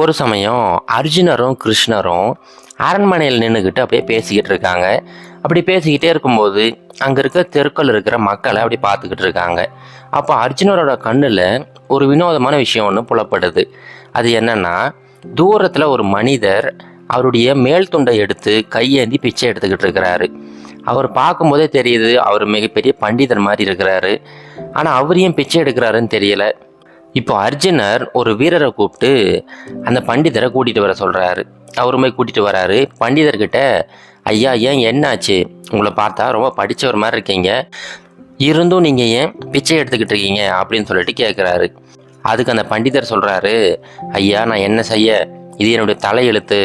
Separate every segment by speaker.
Speaker 1: ஒரு சமயம் அர்ஜுனரும் கிருஷ்ணரும் அரண்மனையில் நின்றுக்கிட்டு அப்படியே பேசிக்கிட்டு இருக்காங்க. அப்படி பேசிக்கிட்டே இருக்கும்போது அங்கே இருக்க தெருக்கள் இருக்கிற மக்களை அப்படி பார்த்துக்கிட்டு இருக்காங்க. அப்போ அர்ஜுனரோட கண்ணில் ஒரு வினோதமான விஷயம் ஒன்று புலப்படுது. அது என்னன்னா, தூரத்தில் ஒரு மனிதர் அவருடைய மேல் துண்டை எடுத்து கையேந்தி பிச்சை எடுத்துக்கிட்டு இருக்கிறாரு. அவர் பார்க்கும்போதே தெரியுது அவர் மிகப்பெரிய பண்டிதர் மாதிரி இருக்கிறாரு. ஆனால் அவர் ஏன் பிச்சை எடுக்கிறாருன்னு தெரியல. இப்போ அர்ஜுனர் ஒரு வீரரை கூப்பிட்டு அந்த பண்டிதரை கூட்டிகிட்டு வர சொல்கிறாரு. அவருமே கூட்டிகிட்டு வராரு. பண்டிதர்கிட்ட, ஐயா ஏன் என்னாச்சு, உங்களை பார்த்தா ரொம்ப படித்தவர் மாதிரி இருக்கீங்க, இருந்தும் நீங்கள் ஏன் பிச்சை எடுத்துக்கிட்டு இருக்கீங்க அப்படின்னு சொல்லிட்டு கேட்குறாரு. அதுக்கு அந்த பண்டிதர் சொல்கிறாரு, ஐயா நான் என்ன செய்ய, இது என்னுடைய தலையெழுத்து,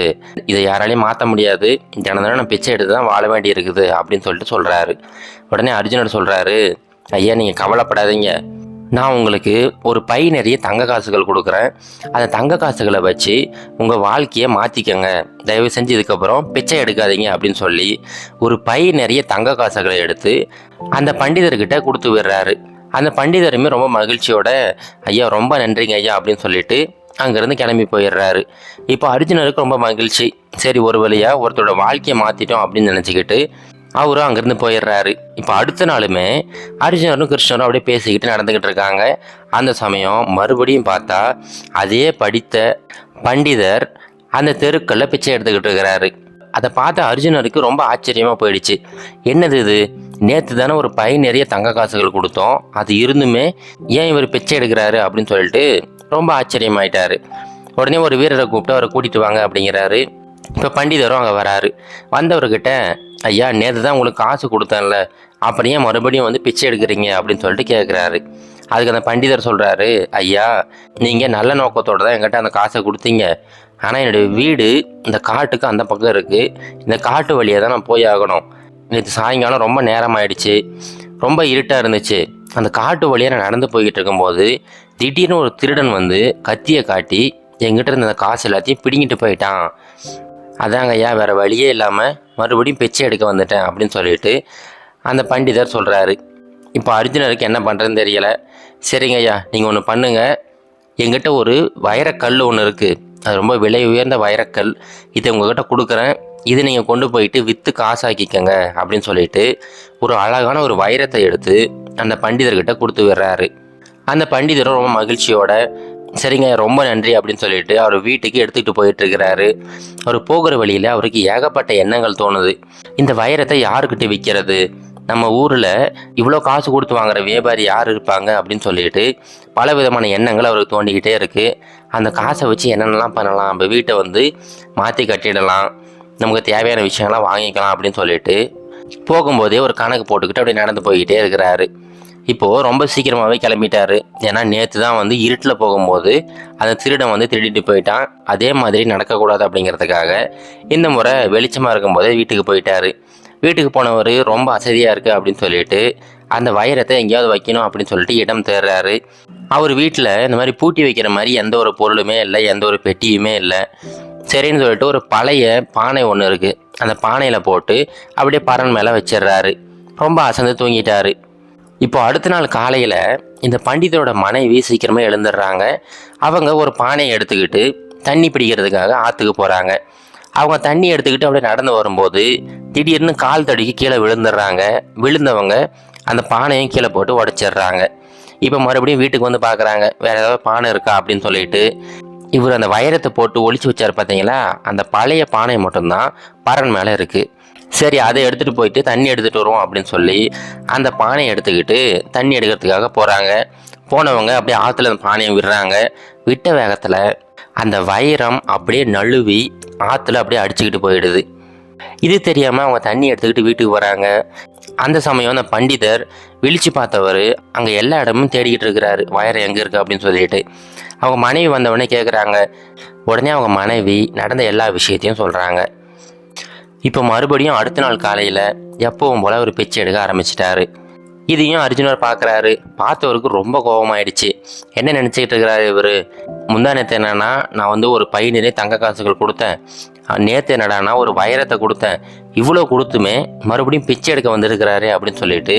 Speaker 1: இதை யாராலையும் மாற்ற முடியாது, தினம் நான் பிச்சை எடுத்து தான் வாழ வேண்டி இருக்குது அப்படின்னு சொல்லிட்டு சொல்கிறாரு. உடனே அர்ஜுனர் சொல்கிறாரு, ஐயா நீங்கள் கவலைப்படாதீங்க, நான் உங்களுக்கு ஒரு பை நிறைய தங்க காசுகள் கொடுக்குறேன், அந்த தங்க காசுகளை வச்சு உங்கள் வாழ்க்கையை மாற்றிக்கங்க, தயவு செஞ்சு இதுக்கப்புறம் பிச்சை எடுக்காதீங்க அப்படின்னு சொல்லி ஒரு பை நிறைய தங்க காசுகளை எடுத்து அந்த பண்டிதர்கிட்ட கொடுத்து விடுறாரு. அந்த பண்டிதருமே ரொம்ப மகிழ்ச்சியோட, ஐயா ரொம்ப நன்றிங்க ஐயா அப்படின்னு சொல்லிட்டு அங்கேருந்து கிளம்பி போயிடுறாரு. இப்போ அர்ஜுனருக்கு ரொம்ப மகிழ்ச்சி. சரி, ஒரு வழியாக ஒருத்தரோட வாழ்க்கையை மாற்றிட்டோம் அப்படின்னு நினச்சிக்கிட்டு அவரும் அங்கேருந்து போயிடுறாரு. இப்போ அடுத்த நாளுமே அர்ஜுனரும் கிருஷ்ணரும் அப்படியே பேசிக்கிட்டு நடந்துக்கிட்டு இருக்காங்க. அந்த சமயம் மறுபடியும் பார்த்தா அதே படித்த பண்டிதர் அந்த தெருக்களில் பிச்சை எடுத்துக்கிட்டு இருக்கிறாரு. அதை பார்த்த அர்ஜுனருக்கு ரொம்ப ஆச்சரியமாக போயிடுச்சு. என்னது இது, நேற்று தானே ஒரு பை நிறைய தங்க காசுகள் கொடுத்தோம், அது இருந்துமே ஏன் இவர் பிச்சை எடுக்கிறாரு அப்படின்னு சொல்லிட்டு ரொம்ப ஆச்சரியமாயிட்டாரு. உடனே ஒரு வீரரை கூப்பிட்டு அவரை கூட்டிகிட்டு வாங்க அப்படிங்கிறாரு. இப்போ பண்டிதரும் அங்கே வராரு. வந்தவர்கிட்ட, ஐயா நேற்று தான் உங்களுக்கு காசு கொடுத்தேன்ல, அப்புறம் ஏன் மறுபடியும் வந்து பிச்சை எடுக்கிறீங்க அப்படின்னு சொல்லிட்டு கேட்குறாரு. அதுக்கு அந்த பண்டிதர் சொல்கிறாரு, ஐயா நீங்கள் நல்ல நோக்கத்தோடு தான் என்கிட்ட அந்த காசை கொடுத்தீங்க, ஆனால் என்னுடைய வீடு இந்த காட்டுக்கு அந்த பக்கம் இருக்குது, இந்த காட்டு வழியாக தான் நான் போய் ஆகணும், நேற்று சாயங்காலம் ரொம்ப நேரம் ஆயிடுச்சு, ரொம்ப இருட்டாக இருந்துச்சு, அந்த காட்டு வழியாக நான் நடந்து போய்கிட்டு இருக்கும்போது திடீர்னு ஒரு திருடன் வந்து கத்தியை காட்டி என்கிட்ட இருந்த அந்த காசு எல்லாத்தையும் பிடிங்கிட்டு போயிட்டான், அதாங்க ஐயா வேறு வழியே இல்லாமல் மறுபடியும் பிச்சை எடுக்க வந்துட்டேன் அப்படின்னு சொல்லிட்டு அந்த பண்டிதர் சொல்கிறாரு. இப்போ அர்ஜுனருக்கு என்ன பண்ணுறதுன்னு தெரியலை. சரிங்க ஐயா, நீங்கள் ஒன்று பண்ணுங்கள், எங்கிட்ட ஒரு வைரக்கல் ஒன்று இருக்குது, அது ரொம்ப விலை உயர்ந்த வைரக்கல், இதை உங்கள்கிட்ட கொடுக்குறேன், இதை நீங்கள் கொண்டு போயிட்டு விற்று காசாக்கிக்கங்க அப்படின்னு சொல்லிட்டு ஒரு அழகான ஒரு வைரத்தை எடுத்து அந்த பண்டிதர்கிட்ட கொடுத்து விடுறாரு. அந்த பண்டிதரும் ரொம்ப மகிழ்ச்சியோட, சரிங்க ரொம்ப நன்றி அப்படின்னு சொல்லிட்டு அவர் வீட்டுக்கு எடுத்துக்கிட்டு போயிட்டு இருக்கிறாரு. அவர் போகிற வழியில் அவருக்கு ஏகப்பட்ட எண்ணங்கள் தோணுது. இந்த வைரத்தை யாருக்கிட்ட விற்கிறது, நம்ம ஊரில் இவ்வளோ காசு கொடுத்து வாங்குற வியாபாரி யார் இருப்பாங்க அப்படின்னு சொல்லிட்டு பல விதமான எண்ணங்கள் அவருக்கு தோண்டிக்கிட்டே இருக்குது. அந்த காசை வச்சு என்னென்னலாம் பண்ணலாம், நம்ம வீட்டை வந்து மாற்றி கட்டிடலாம், நமக்கு தேவையான விஷயங்கள்லாம் வாங்கிக்கலாம் அப்படின்னு சொல்லிட்டு போகும்போதே ஒரு கணக்கு போட்டுக்கிட்டு அப்படியே நடந்து போய்கிட்டே இருக்கிறாரு. இப்போது ரொம்ப சீக்கிரமாகவே கிளம்பிட்டாரு. ஏன்னா நேற்று தான் வந்து இருட்டில் போகும்போது அந்த திருடன் வந்து திருடிட்டு போயிட்டான், அதே மாதிரி நடக்கக்கூடாது அப்படிங்கிறதுக்காக இந்த முறை வெளிச்சமாக இருக்கும்போதே வீட்டுக்கு போயிட்டாரு. வீட்டுக்கு போனவர் ரொம்ப அசதியாக இருக்குது அப்படின்னு சொல்லிட்டு அந்த வைரத்தை எங்கேயாவது வைக்கணும் அப்படின்னு சொல்லிட்டு இடம் தேடுறாரு. அவர் வீட்டில் இந்த மாதிரி பூட்டி வைக்கிற மாதிரி எந்த ஒரு பொருளுமே இல்லை, எந்த ஒரு பெட்டியுமே இல்லை. சரின்னு சொல்லிட்டு ஒரு பழைய பானை ஒன்று இருக்குது, அந்த பானையில் போட்டு அப்படியே பறன் மேலே வச்சிடுறாரு. ரொம்ப அசந்து தூங்கிட்டாரு. இப்போ அடுத்த நாள் காலையில் இந்த பண்டிதரோட மனைவி சீக்கிரமாக எழுந்துடுறாங்க. அவங்க ஒரு பானையை எடுத்துக்கிட்டு தண்ணி பிடிக்கிறதுக்காக ஆற்றுக்கு போகிறாங்க. அவங்க தண்ணி எடுத்துக்கிட்டு அப்படியே நடந்து வரும்போது திடீர்னு கால் தடுக்கி கீழே விழுந்துடுறாங்க. விழுந்தவங்க அந்த பானையும் கீழே போட்டு உடச்சிடுறாங்க. இப்போ மறுபடியும் வீட்டுக்கு வந்து பார்க்குறாங்க, வேறு ஏதாவது பானை இருக்கா அப்படின்னு சொல்லிட்டு. இவர் அந்த வைரத்தை போட்டு ஒளிச்சு வச்சார் பார்த்தீங்களா, அந்த பழைய பானை மட்டும்தான் பறன் மேலே இருக்குது. சரி, அதை எடுத்துகிட்டு போயிட்டு தண்ணி எடுத்துகிட்டு வருவோம் அப்படின்னு சொல்லி அந்த பானையை எடுத்துக்கிட்டு தண்ணி எடுக்கிறதுக்காக போகிறாங்க. போனவங்க அப்படியே ஆற்றுல அந்த பானையை விடுறாங்க. விட்ட வேகத்தில் அந்த வைரம் அப்படியே நழுவி ஆற்றுல அப்படியே அடிச்சுக்கிட்டு போயிடுது. இது தெரியாமல் அவங்க தண்ணி எடுத்துக்கிட்டு வீட்டுக்கு வராங்க. அந்த சமயம் அந்த பண்டிதர் விழிச்சு பார்த்தவர் அங்கே எல்லா இடமும் தேடிக்கிட்டு இருக்கிறாரு, வைரம் எங்கே இருக்குது அப்படின்னு சொல்லிட்டு. அவங்க மனைவி வந்தவொடனே கேட்குறாங்க. உடனே அவங்க மனைவி நடந்த எல்லா விஷயத்தையும் சொல்கிறாங்க. இப்போ மறுபடியும் அடுத்த நாள் காலையில் எப்பவும் போல் ஒரு பிச்சை எடுக்க ஆரம்பிச்சிட்டாரு. இதையும் அர்ஜுனர் பார்க்குறாரு. பார்த்தவருக்கு ரொம்ப கோபமாயிடுச்சு. என்ன நினச்சிக்கிட்டு இருக்கிறாரு இவர், முந்தா நேற்று என்னன்னா நான் வந்து ஒரு பை நிறைய தங்க காசுகள் கொடுத்தேன், நேற்று என்னடானா ஒரு வைரத்தை கொடுத்தேன், இவ்வளோ கொடுத்துமே மறுபடியும் பிச்சை எடுக்க வந்திருக்கிறாரு அப்படின்னு சொல்லிட்டு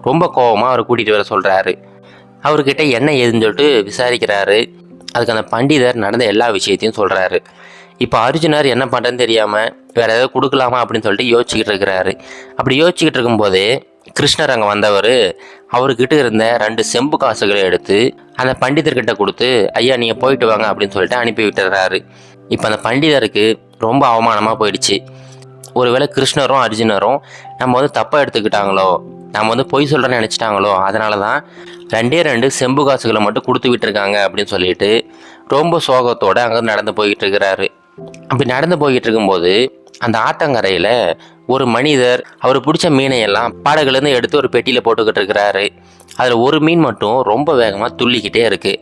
Speaker 1: ரொம்ப கோபமாக அவர் கூட்டிகிட்டு வர சொல்கிறாரு. அவர்கிட்ட என்ன ஏதுன்னு சொல்லிட்டு விசாரிக்கிறாரு. அதுக்கு அந்த பண்டிதர் நடந்த எல்லா விஷயத்தையும் சொல்கிறாரு. இப்போ அர்ஜுனர் என்ன பண்ணுறதுன்னு தெரியாமல் வேறு ஏதாவது கொடுக்கலாமா அப்படின்னு சொல்லிட்டு யோசிச்சுக்கிட்டு இருக்கிறாரு. அப்படி யோசிச்சுக்கிட்டு இருக்கும்போதே கிருஷ்ணர் அங்கே வந்தவர் அவர்கிட்ட இருந்த 2 செம்பு காசுகளை எடுத்து அந்த பண்டிதர்கிட்ட கொடுத்து, ஐயா நீங்கள் போயிட்டு வாங்க அப்படின்னு சொல்லிட்டு அனுப்பி விட்டுறாரு. இப்போ அந்த பண்டிதருக்கு ரொம்ப அவமானமாக போயிடுச்சு. ஒருவேளை கிருஷ்ணரும் அர்ஜுனரும் நம்ம தப்பாக எடுத்துக்கிட்டாங்களோ, நம்ம பொய் சொல்கிறேன்னு நினச்சிட்டாங்களோ, அதனால தான் 2 செம்பு காசுகளை மட்டும் கொடுத்து விட்டுருக்காங்க அப்படின்னு சொல்லிட்டு ரொம்ப சோகத்தோடு அங்கே நடந்து போய்கிட்டு இருக்கிறாரு. அப்படி நடந்து போய்கிட்டு இருக்கும்போது அந்த ஆத்தங்கரையில் ஒரு மனிதர் அவர் பிடிச்ச மீனையெல்லாம் படகுலேருந்து எடுத்து ஒரு பெட்டியில் போட்டுக்கிட்டு இருக்கிறாரு. அதில் ஒரு மீன் மட்டும் ரொம்ப வேகமாக துள்ளிக்கிட்டே இருக்குது.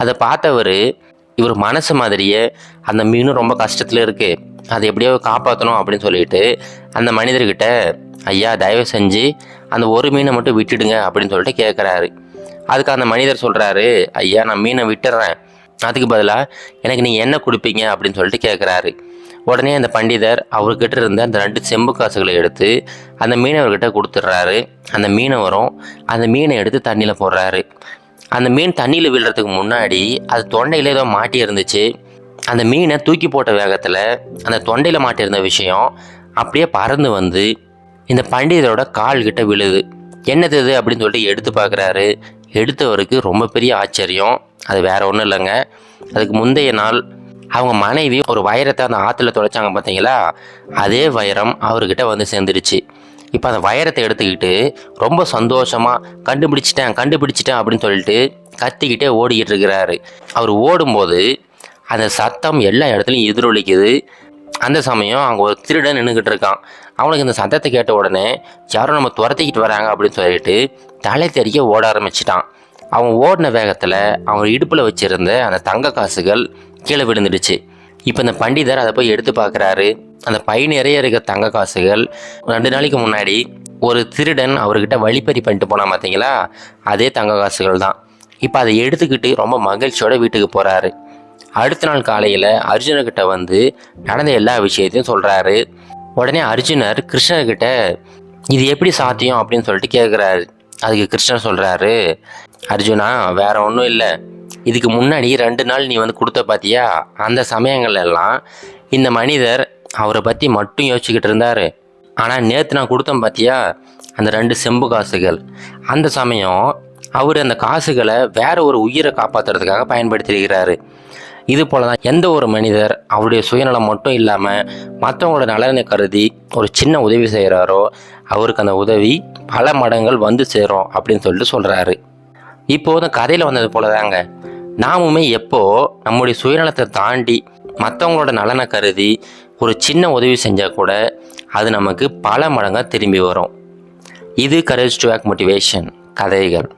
Speaker 1: அதை பார்த்தவர் இவர் மனசு மாதிரியே அந்த மீனும் ரொம்ப கஷ்டத்தில் இருக்குது, அதை எப்படியோ காப்பாற்றணும் அப்படின்னு சொல்லிட்டு அந்த மனிதர்கிட்ட, ஐயா தயவு செஞ்சு அந்த ஒரு மீனை மட்டும் விட்டுடுங்க அப்படின்னு சொல்லிட்டு கேட்குறாரு. அதுக்கு அந்த மனிதர் சொல்கிறாரு, ஐயா நான் மீனை விட்டுறேன், அதுக்கு பதிலாக எனக்கு நீங்கள் என்ன கொடுப்பீங்க அப்படின்னு சொல்லிட்டு கேட்குறாரு. உடனே அந்த பண்டிதர் அவர்கிட்ட இருந்த அந்த 2 செம்பு காசுகளை எடுத்து அந்த மீனவர்கிட்ட கொடுத்துட்றாரு. அந்த மீனவரும் அந்த மீனை எடுத்து தண்ணியில் போடுறாரு. அந்த மீன் தண்ணியில் விழுறதுக்கு முன்னாடி அது தொண்டையில் ஏதோ மாட்டி இருந்துச்சு. அந்த மீனை தூக்கி போட்ட வேகத்தில் அந்த தொண்டையில் மாட்டியிருந்த விஷயம் அப்படியே பறந்து வந்து இந்த பண்டிதரோட கால்கிட்ட விழுது. என்னது இது அப்படின்னு சொல்லிட்டு எடுத்து பார்க்குறாரு. எடுத்தவருக்கு ரொம்ப பெரிய ஆச்சரியம். அது வேற ஒன்றும் இல்லைங்க, அதுக்கு முந்தைய நாள் அவங்க மனைவி ஒரு வைரத்தை அந்த ஆற்றுல தொலைச்சாங்க பார்த்தீங்களா, அதே வைரம் அவர்கிட்ட வந்து சேர்ந்துருச்சு. இப்போ அந்த வைரத்தை எடுத்துக்கிட்டு ரொம்ப சந்தோஷமாக கண்டுபிடிச்சிட்டேன் அப்படின்னு சொல்லிட்டு கத்திக்கிட்டே ஓடிக்கிட்டு இருக்கிறாரு. அவர் ஓடும்போது அந்த சத்தம் எல்லா இடத்துலையும் எதிரொலிக்குது. அந்த சமயம் அங்கே ஒரு திருடன் நின்றுக்கிட்டு இருக்கான். அவனுக்கு இந்த சத்தத்தை கேட்ட உடனே யாரும் நம்ம துரத்திக்கிட்டு வராங்க அப்படின்னு சொல்லிட்டு தலை தெறிக்க ஓட ஆரம்பிச்சிட்டான். அவன் ஓடின வேகத்தில் அவன் இடுப்பில் வச்சுருந்த அந்த தங்க காசுகள் கீழே விழுந்துடுச்சு. இப்போ இந்த பண்டிதர் அதை போய் எடுத்து பார்க்குறாரு. அந்த பை நிறைய இருக்க தங்க காசுகள் 2 நாளைக்கு முன்னாடி ஒரு திருடன் அவர்கிட்ட வழிப்பறி பண்ணிட்டு போனான் பார்த்தீங்களா, அதே தங்க காசுகள் தான். இப்போ அதை எடுத்துக்கிட்டு ரொம்ப மகிழ்ச்சியோட வீட்டுக்கு போகிறாரு. அடுத்த நாள் காலையில் அர்ஜுனர்கிட்ட வந்து நடந்த எல்லா விஷயத்தையும் சொல்கிறாரு. உடனே அர்ஜுனர் கிருஷ்ணர்கிட்ட இது எப்படி சாத்தியம் அப்படின்னு சொல்லிட்டு கேட்குறாரு. அதுக்கு கிருஷ்ணர் சொல்கிறாரு, அர்ஜுனா வேற ஒன்றும் இல்லை, இதுக்கு முன்னாடி 2 நாள் நீ கொடுத்த பார்த்தியா, அந்த சமயங்கள் எல்லாம் இந்த மனிதர் அவரை பற்றி மட்டும் யோசிச்சுக்கிட்டு இருந்தார். ஆனால் நேற்று நான் கொடுத்தேன் பார்த்தியா அந்த 2 செம்பு காசுகள், அந்த சமயம் அவர் அந்த காசுகளை வேற ஒரு உயிரை காப்பாற்றுறதுக்காக பயன்படுத்தியிருக்கிறாரு. இது போல தான் எந்த ஒரு மனிதர் அவருடைய சுயநலம் மட்டும் இல்லாமல் மற்றவங்களோட நலனை கருதி ஒரு சின்ன உதவி செய்கிறாரோ அவருக்கு அந்த உதவி பல மடங்கள் வந்து சேரும் அப்படின்னு சொல்லிட்டு சொல்கிறாரு. இப்போது அந்த கதையில் வந்தது போல தாங்க நாமுமே எப்போ நம்முடைய சுயநலத்தை தாண்டி மற்றவங்களோட நலனை கருதி ஒரு சின்ன உதவி செஞ்சால் கூட அது நமக்கு பல மடங்காக திரும்பி வரும். இது கரேஜ் டு ஆக்ட் மோட்டிவேஷன் கதைகள்.